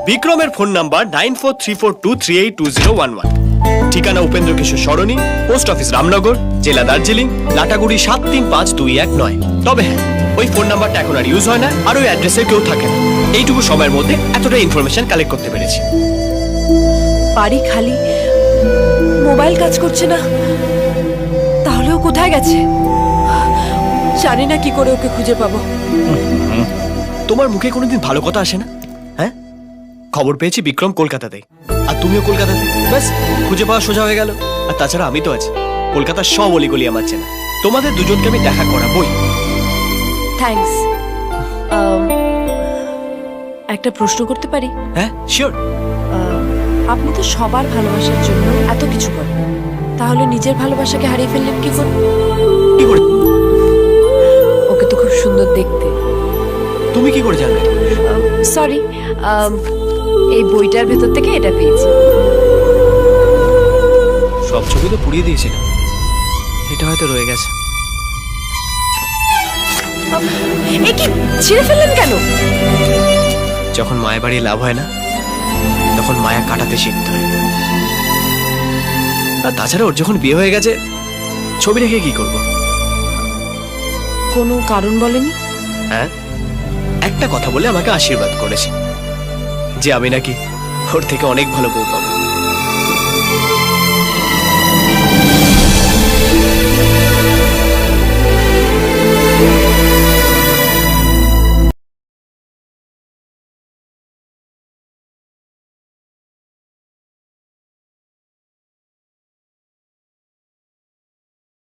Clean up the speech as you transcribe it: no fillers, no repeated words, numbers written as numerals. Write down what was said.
বিক্রমের phone number 943423820111, ঠিকানা উপেন্দ্র কিশোর সরণি, post office Ramnagar, জেলা দার্জিলিং, লাটাগুড়ি 735219। তবে হ্যাঁ, ওই ফোন নাম্বারটা এখন আর ইউজ হয় না, আর ওই অ্যাড্রেসে কেউ থাকে না। এইটুকু সময়ের মধ্যে এতটা ইনফরমেশন কালেক্ট করতে পেরেছি। বাড়ি খালি, মোবাইল কাজ করছে না, তাহলে ও কোথায় গেছে? জানি না কি করে ওকে খুঁজে পাবো। তোমার মুখে কোনোদিন ভালো কথা আসে না? হ্যাঁ, খবর পেয়েছি বিক্রম কলকাতাতে, আর তুমিও কলকাতাতে। ব্যাস, খুঁজে পাওয়া সোজা হয়ে গেল। আর তাছাড়া আমি তো আছি, কলকাতার সব অলিগলি আমার চেনা। তোমাদের দুজনকে আমি দেখা করাবোই। থ্যাঙ্কস। একটা প্রশ্ন করতে পারি? হ্যাঁ, শিওর। আপনি তো সবার ভালোবাসার জন্য এত কিছু করেন, তাহলে নিজের ভালোবাসাকে হারিয়ে ফেললেন কি করে? কি করে? ওকে তো খুব সুন্দর দেখতে। তুমি কি করে জানলে? সরি, এই বইটার ভেতর থেকে এটা পেয়েছি। সব ছবি তো পুড়িয়ে দিয়েছিলাম, এটা হয়তো রয়ে গেছে। এ কি ছিঁড়ে ফেললেন কেন? যখন মায়ের বাড়ি লাভ হয় না, তখন মায়া কাটাতে শিখতে হয়। আর তাছাড়া ওর যখন বিয়ে হয়ে গেছে, ছবি রেখে কি করব? কোনো কারণ বলেনি? হ্যাঁ, একটা কথা বলে আমাকে আশীর্বাদ করেছে যে আমি নাকি ওর থেকে অনেক ভালো বউ পাবো।